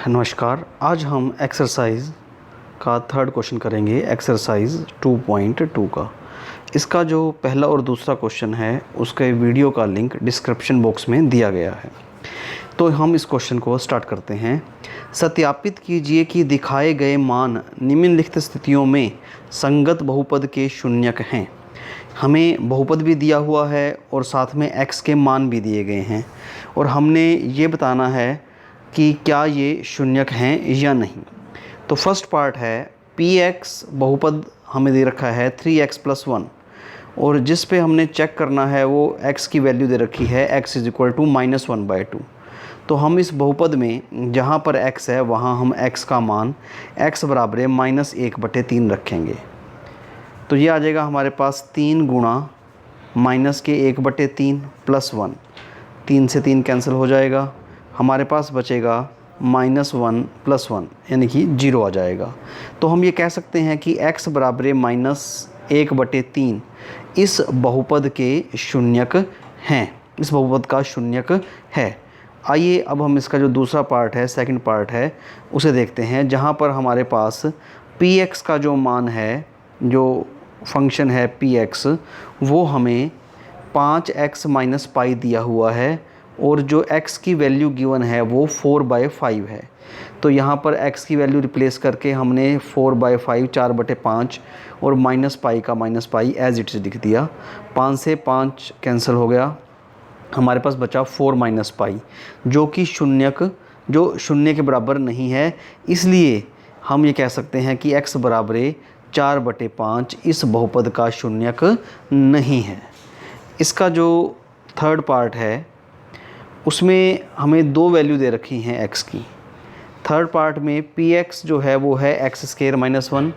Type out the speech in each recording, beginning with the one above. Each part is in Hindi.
नमस्कार। आज हम एक्सरसाइज का थर्ड क्वेश्चन करेंगे, एक्सरसाइज 2.2 का। इसका जो पहला और दूसरा क्वेश्चन है उसके वीडियो का लिंक डिस्क्रिप्शन बॉक्स में दिया गया है। तो हम इस क्वेश्चन को स्टार्ट करते हैं। सत्यापित कीजिए कि दिखाए गए मान निम्नलिखित स्थितियों में संगत बहुपद के शून्यक हैं। हमें बहुपद भी दिया हुआ है और साथ में x के मान भी दिए गए हैं और हमने ये बताना है कि क्या ये शून्यक हैं या नहीं। तो फर्स्ट पार्ट है px बहुपद हमें दे रखा है 3x+1 और जिस पे हमने चेक करना है वो x की वैल्यू दे रखी है x = -1/2। तो हम इस बहुपद में जहाँ पर x है वहाँ हम x का मान x बराबर -1/3 रखेंगे। तो ये आ जाएगा हमारे पास 3 गुणा -1/3 + 1, 3 से 3 कैंसिल हो जाएगा, हमारे पास बचेगा -1 + 1 यानी कि 0 आ जाएगा। तो हम ये कह सकते हैं कि x बराबर -1/3 इस बहुपद के शून्यक हैं, इस बहुपद का शून्यक है। आइए अब हम इसका जो दूसरा पार्ट है, सेकंड पार्ट है, उसे देखते हैं, जहाँ पर हमारे पास px का जो मान है, जो फंक्शन है px, वो हमें 5x - पाई दिया हुआ है और जो x की वैल्यू गिवन है वो 4/5 है। तो यहाँ पर x की वैल्यू रिप्लेस करके हमने 4/5 4/5 और -पाई का -पाई एज इट इज़ लिख दिया। 5 से 5 कैंसिल हो गया, हमारे पास बचा 4 - पाई जो कि जो शून्य के बराबर नहीं है। इसलिए हम ये कह सकते हैं कि x बराबर 4/5 इस बहुपद का शून्यक नहीं है। इसका जो थर्ड पार्ट है उसमें हमें 2 वैल्यू दे रखी हैं x की। थर्ड पार्ट में px जो है वो है x² - 1।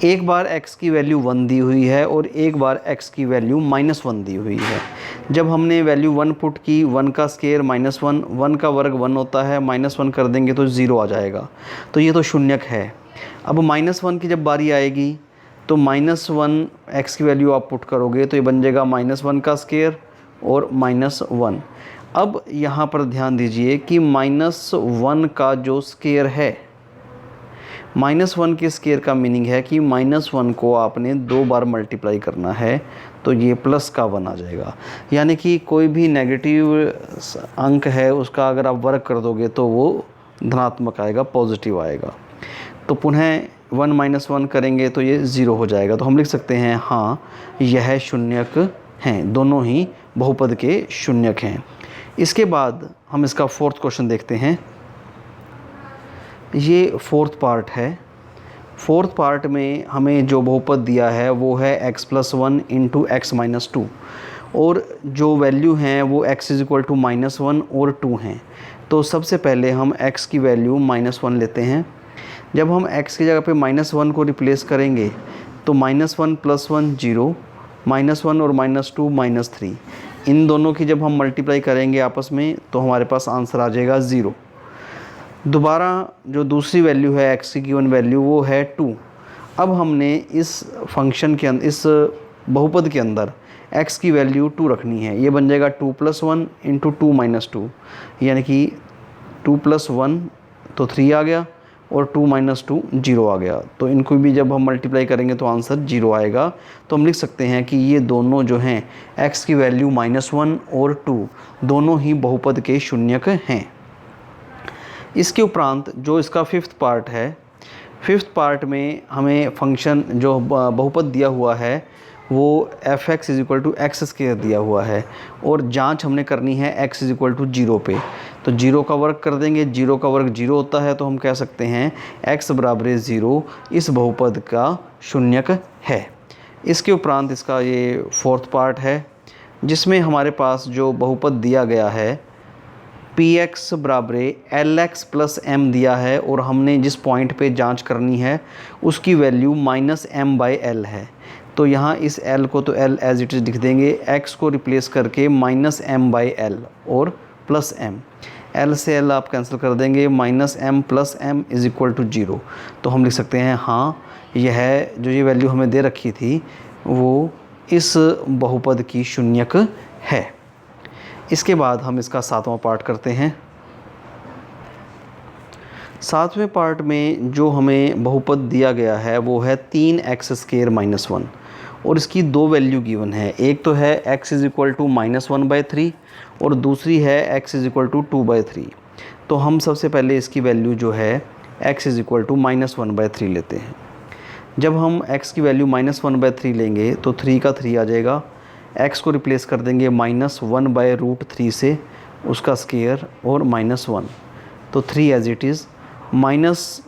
एक बार x की वैल्यू 1 दी हुई है और एक बार x की वैल्यू -1 दी हुई है। जब हमने वैल्यू 1 पुट की, 1 का स्केयर -1, 1 का वर्ग 1 होता है, -1 कर देंगे तो 0 आ जाएगा। तो ये तो शून्यक है। अब -1 की जब बारी आएगी तो -1 x की वैल्यू आप पुट करोगे तो ये बन जाएगा -1 का स्केयर और -1। अब यहाँ पर ध्यान दीजिए कि -1 का जो स्केयर है, -1 के स्केयर का मीनिंग है कि -1 को आपने 2 बार मल्टीप्लाई करना है तो ये प्लस का 1 आ जाएगा। यानी कि कोई भी नेगेटिव अंक है उसका अगर आप वर्ग कर दोगे तो वो धनात्मक आएगा, पॉजिटिव आएगा। तो पुनः 1 - 1 करेंगे तो ये 0 हो जाएगा। तो हम लिख सकते हैं हाँ, यह शून्यक हैं, दोनों ही बहुपद के शून्यक हैं। इसके बाद हम इसका फोर्थ क्वेश्चन देखते हैं। ये फोर्थ पार्ट है। फोर्थ पार्ट में हमें जो बहुपद दिया है वो है x+1 × x - 2 और जो वैल्यू हैं वो x = -1 और 2 हैं। तो सबसे पहले हम x की वैल्यू -1 लेते हैं। जब हम x की जगह पे -1 को रिप्लेस करेंगे तो -1 + 1 0, -1 और -2 -3, इन दोनों की जब हम मल्टीप्लाई करेंगे आपस में तो हमारे पास आंसर आ जाएगा 0। दोबारा जो दूसरी वैल्यू है x की गिवन वैल्यू वो है 2। अब हमने इस फंक्शन के अंदर, इस बहुपद के अंदर x की वैल्यू 2 रखनी है। ये बन जाएगा 2 + 1 × 2 - 2 यानी कि 2 + 1 तो 3 आ गया और 2 - 2 0 आ गया। तो इनको भी जब हम मल्टीप्लाई करेंगे तो आंसर 0 आएगा। तो हम लिख सकते हैं कि ये दोनों जो हैं x की वैल्यू -1 और 2 दोनों ही बहुपद के शून्यक हैं। इसके उपरांत जो इसका फिफ्थ पार्ट है, फिफ्थ पार्ट में हमें फंक्शन जो बहुपद दिया हुआ है वो f(x) = x² दिया हुआ है और जांच हमने करनी है x = 0 पे। तो 0 का वर्ग कर देंगे, 0 का वर्ग 0 होता है, तो हम कह सकते हैं x बराबर 0 इस बहुपद का शून्यक है। इसके उपरांत इसका ये फोर्थ पार्ट है जिसमें हमारे पास जो बहुपद दिया गया है px बराबर lx + m दिया है और हमने जिस पॉइंट पे जांच करनी है उसकी वैल्यू -m/l है। तो यहाँ इस l को तो l एज इट इज़ लिख देंगे, x को रिप्लेस करके -m/l और +m, l से l आप कैंसिल कर देंगे, -m + m = 0। तो हम लिख सकते हैं हाँ, यह जो ये वैल्यू हमें दे रखी थी वो इस बहुपद की शून्यक है। इसके बाद हम इसका सातवां पार्ट करते हैं। सातवें पार्ट में जो हमें बहुपद दिया गया है वो है 3x² - 1 और इसकी दो वैल्यू गिवन है। एक तो है x = -1/3 और दूसरी है x = 2/3। तो हम सबसे पहले इसकी वैल्यू जो है x = -1/3 लेते हैं। जब हम x की वैल्यू -1/3 लेंगे तो 3 का 3 आ जाएगा। x को रिप्लेस कर देंगे -1/√3 से, उसका स्क्वायर और -1, तो 3 एज इट इज़। माइनस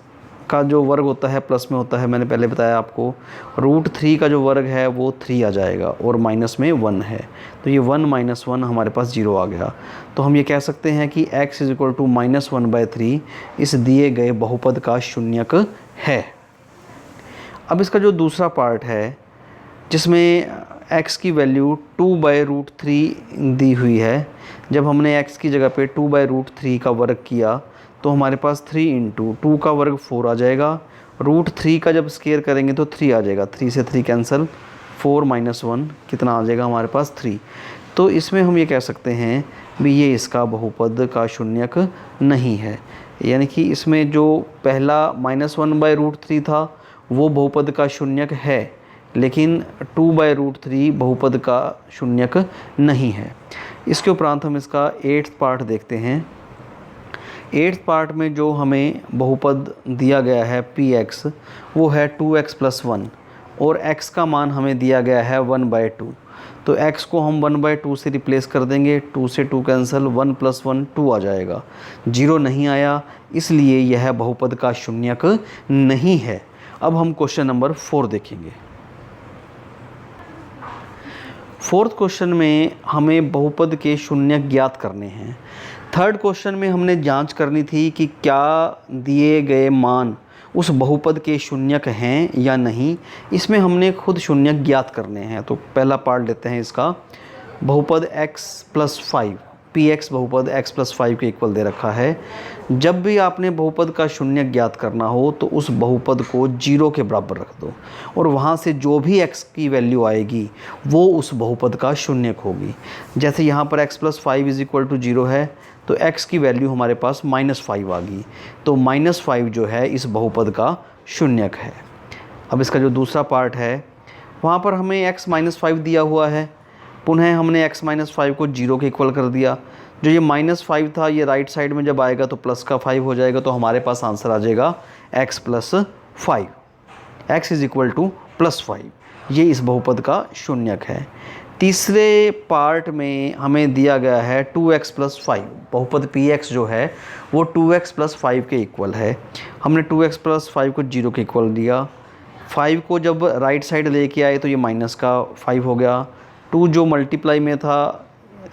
का जो वर्ग होता है प्लस में होता है, मैंने पहले बताया आपको। √3 का जो वर्ग है वो 3 आ जाएगा और माइनस में 1 है, तो ये 1 - 1 हमारे पास 0 आ गया। तो हम ये कह सकते हैं कि x = -1/3 इस दिए गए बहुपद का शून्यक है। अब इसका जो दूसरा पार्ट है जिसमें x की वैल्यू 2/√3 दी हुई है, जब हमने x की जगह पे 2/√3 का वर्ग किया तो हमारे पास 3 × 2 का वर्ग 4 आ जाएगा। √3 का जब स्क्वायर करेंगे तो 3 आ जाएगा, 3 से 3 कैंसिल, 4 - 1 कितना आ जाएगा हमारे पास 3। तो इसमें हम ये कह सकते हैं भी ये इसका बहुपद का शून्यक नहीं है, यानी कि इसमें जो पहला -1/√3 था वो बहुपद का शून्यक है, लेकिन 2/√3 बहुपद का शून्यक नहीं है। इसके उपरांत हम इसका 8th पार्ट देखते हैं। 8th पार्ट में जो हमें बहुपद दिया गया है px, वो है 2x + 1 और x का मान हमें दिया गया है 1/2। तो x को हम 1/2 से रिप्लेस कर देंगे, 2 से 2 कैंसिल, 1 + 1 2 आ जाएगा। 0 नहीं आया, इसलिए यह बहुपद का शून्यक नहीं है। अब हम क्वेश्चन नंबर 4 देखेंगे। 4th क्वेश्चन में हमें बहुपद के शून्यक ज्ञात करने हैं। 3rd क्वेश्चन में हमने जांच करनी थी कि क्या दिए गए मान उस बहुपद के शून्यक हैं या नहीं। इसमें हमने खुद शून्यक ज्ञात करने हैं। तो पहला पार्ट लेते हैं इसका। बहुपद x + 5, px बहुपद x + 5 के इक्वल दे रखा है। जब भी आपने बहुपद का शून्यक ज्ञात करना हो तो उस बहुपद को 0 के बराबर रख दो और वहाँ से जो भी x की वैल्यू आएगी वो उस बहुपद का शून्यक होगी। जैसे यहाँ पर x + 5 = 0 है तो x की वैल्यू हमारे पास -5 आ गई, तो -5 जो है इस बहुपद का शून्यक है। अब इसका जो दूसरा पार्ट है वहाँ पर हमें x - 5 दिया हुआ है, पुनः हमने x - 5 को 0 के इक्वल कर दिया। जो ये -5 था ये राइट साइड में जब आएगा तो प्लस का 5 हो जाएगा, तो हमारे पास आंसर आ जाएगा x + 5, x = +5। ये इस बहुपद का शून्यक है। तीसरे पार्ट में हमें दिया गया है 2x + 5। बहुपद px जो है वो 2x + 5 के इक्वल है। हमने 2x + 5 को 0 के इक्वल दिया। 5 को जब राइट साइड लेके आए तो ये माइनस का 5 हो गया। 2 जो मल्टीप्लाई में था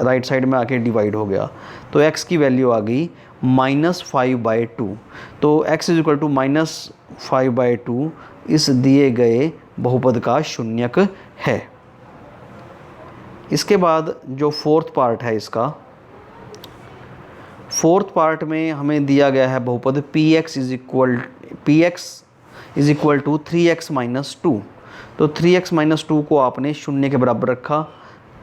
राइट साइड में आके डिवाइड हो गया, तो x की वैल्यू आ गई -5/2। तो x = -5/2 इस दिए गए बहुपद का शून्यक है। इसके बाद जो 4th पार्ट है इसका, 4th पार्ट में हमें दिया गया है बहुपद px = 3x - 2। तो 3x - 2 को आपने शून्य के बराबर रखा,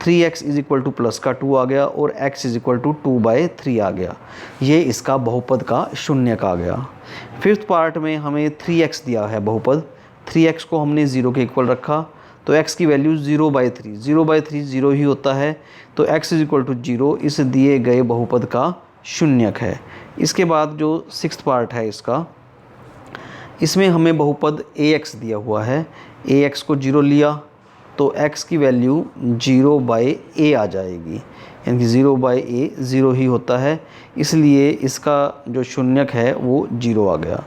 3x = प्लस का 2 आ गया और x = 2/3 आ गया। ये इसका बहुपद का शून्यक आ गया। 5th पार्ट में हमें 3x दिया है बहुपद, 3x को हमने 0 के इक्वल रखा, तो x की वैल्यू 0/3, 0/3 0 ही होता है, तो x = 0 इस दिए गए बहुपद का शून्यक है। इसके बाद जो 6th पार्ट है इसका, इसमें हमें बहुपद ax दिया हुआ है। ax को 0 लिया तो x की वैल्यू 0/a आ जाएगी, यानी कि 0/a 0 ही होता है, इसलिए इसका जो शून्यक है वो 0 आ गया।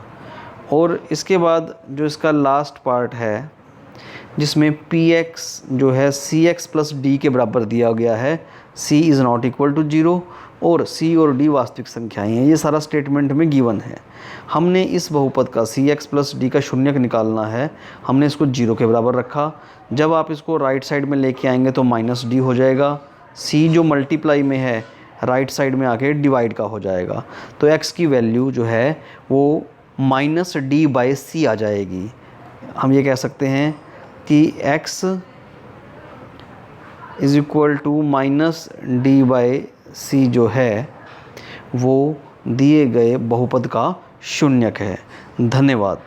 और इसके बाद जो इसका लास्ट पार्ट है जिसमें px जो है cx + d के बराबर दिया गया है, c = 0 और c और d वास्तविक संख्याएं हैं। ये सारा स्टेटमेंट में गिवन है। हमने इस बहुपद का cx + d का शून्यक निकालना है, हमने इसको 0 के बराबर रखा। जब आप इसको राइट साइड में लेके आएंगे तो -d हो जाएगा, c जो मल्टीप्लाई में है राइट साइड में आके डिवाइड का हो जाएगा, तो x की वैल्यू जो है वो -d/c आ जाएगी। हम ये कह सकते हैं कि x = -d/c जो है वो दिए गए बहुपद का शून्यक है। धन्यवाद।